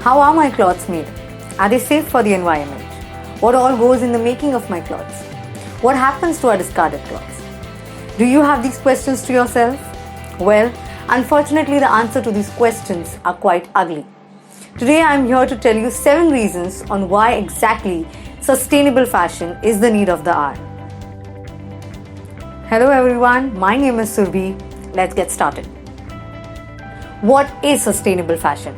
How are my clothes made? Are they safe for the environment? What all goes in the making of my clothes? What happens to our discarded clothes? Do you have these questions to yourself? Well, unfortunately, the answer to these questions are quite ugly. Today, I am here to tell you 7 reasons on why exactly sustainable fashion is the need of the hour. Hello everyone, my name is Surbhi. Let's get started. What is sustainable fashion?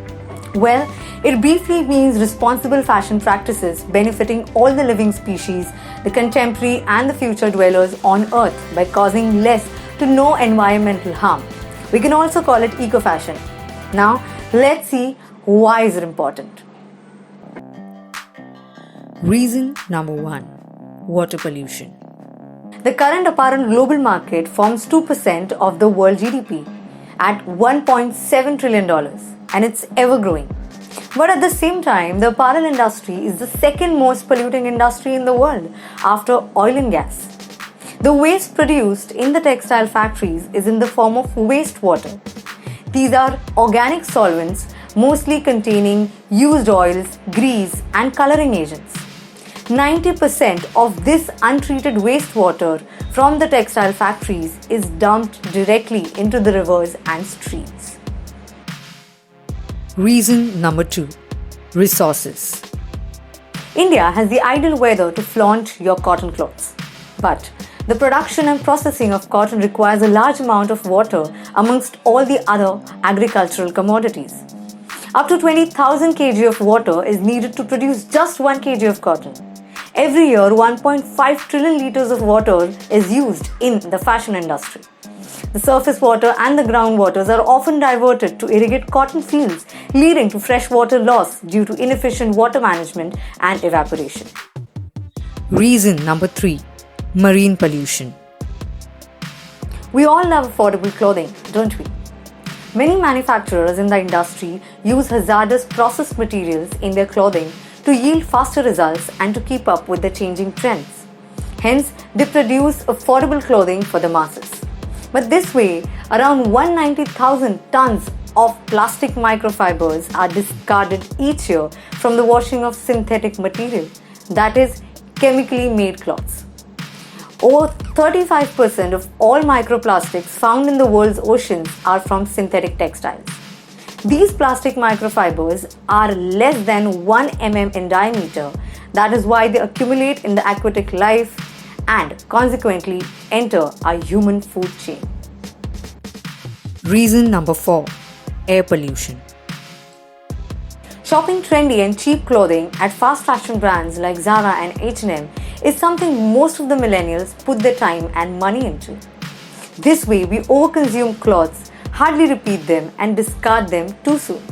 Well, it briefly means responsible fashion practices benefiting all the living species, the contemporary and the future dwellers on Earth by causing less to no environmental harm. We can also call it eco-fashion. Now, let's see why is it important. Reason number 1. Water pollution. The current apparel global market forms 2% of the world GDP at $1.7 trillion, and it's ever growing. But at the same time, the apparel industry is the second most polluting industry in the world after oil and gas. The waste produced in the textile factories is in the form of wastewater. These are organic solvents mostly containing used oils, grease and coloring agents. 90% of this untreated wastewater from the textile factories is dumped directly into the rivers and streams. Reason number 2. Resources. India has the ideal weather to flaunt your cotton clothes. But the production and processing of cotton requires a large amount of water amongst all the other agricultural commodities. Up to 20,000 kg of water is needed to produce just 1 kg of cotton. Every year, 1.5 trillion liters of water is used in the fashion industry. The surface water and the groundwaters are often diverted to irrigate cotton fields, leading to freshwater loss due to inefficient water management and evaporation. Reason number 3. Marine pollution. We all love affordable clothing, don't we? Many manufacturers in the industry use hazardous processed materials in their clothing to yield faster results and to keep up with the changing trends. Hence, they produce affordable clothing for the masses. But this way, around 190,000 tons of plastic microfibers are discarded each year from the washing of synthetic material, that is, chemically made cloths. Over 35% of all microplastics found in the world's oceans are from synthetic textiles. These plastic microfibers are less than 1 mm in diameter. That is why they accumulate in the aquatic life and consequently enter our human food chain. Reason number 4. Air pollution. Shopping trendy and cheap clothing at fast fashion brands like Zara and H&M is something most of the millennials put their time and money into. This way, we overconsume clothes, hardly repeat them and discard them too soon.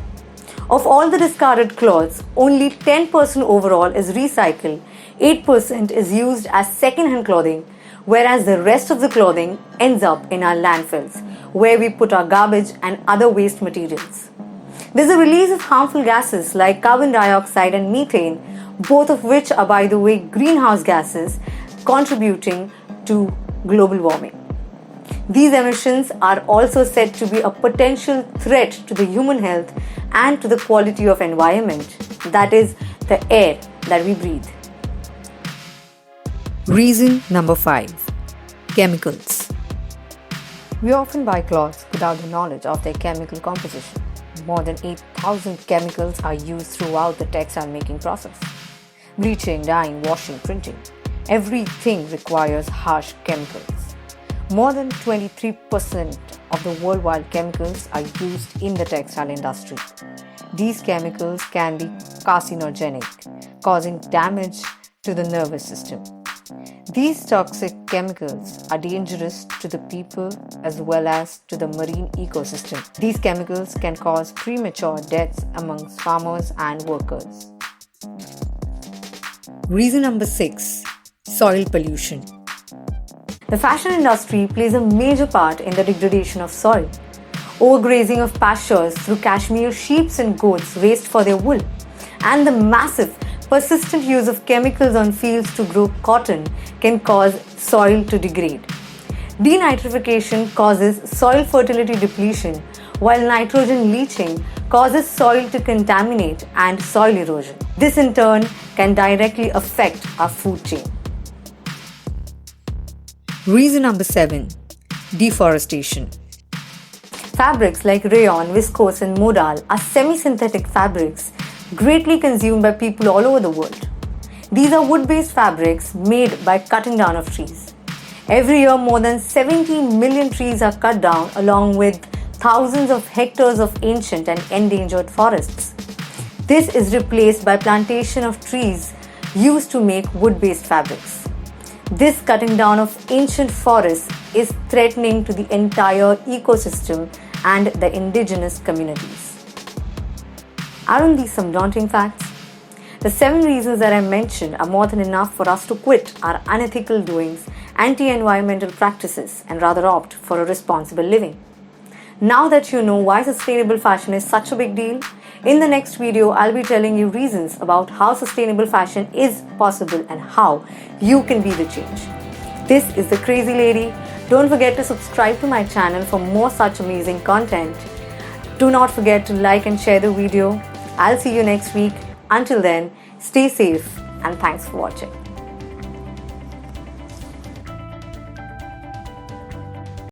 Of all the discarded clothes, only 10% overall is recycled, 8% is used as second-hand clothing, whereas the rest of the clothing ends up in our landfills, where we put our garbage and other waste materials. There's a release of harmful gases like carbon dioxide and methane, both of which are, by the way, greenhouse gases contributing to global warming. These emissions are also said to be a potential threat to the human health and to the quality of environment, that is, the air that we breathe. Reason number 5. Chemicals. We often buy clothes without the knowledge of their chemical composition. More than 8,000 chemicals are used throughout the textile making process. Bleaching, dyeing, washing, printing. Everything requires harsh chemicals. More than 23% of the worldwide chemicals are used in the textile industry. These chemicals can be carcinogenic, causing damage to the nervous system. These toxic chemicals are dangerous to the people as well as to the marine ecosystem. These chemicals can cause premature deaths amongst farmers and workers. Reason number 6. Soil pollution. The fashion industry plays a major part in the degradation of soil. Overgrazing of pastures through cashmere sheep and goats raised for their wool, and the massive, persistent use of chemicals on fields to grow cotton can cause soil to degrade. Denitrification causes soil fertility depletion, while nitrogen leaching causes soil to contaminate and soil erosion. This in turn can directly affect our food chain. Reason number 7. Deforestation. Fabrics like rayon, viscose and modal are semi-synthetic fabrics greatly consumed by people all over the world. These are wood-based fabrics made by cutting down of trees. Every year, more than 70 million trees are cut down, along with thousands of hectares of ancient and endangered forests. This is replaced by plantation of trees used to make wood-based fabrics. This cutting down of ancient forests is threatening to the entire ecosystem and the indigenous communities. Aren't these some daunting facts? The 7 reasons that I mentioned are more than enough for us to quit our unethical doings, anti-environmental practices, and rather opt for a responsible living. Now that you know why sustainable fashion is such a big deal, in the next video I'll be telling you reasons about how sustainable fashion is possible and how you can be the change. This is The Crazy Lady. Don't forget to subscribe to my channel for more such amazing content. Do not forget to like and share the video. I'll see you next week. Until then, stay safe and thanks for watching.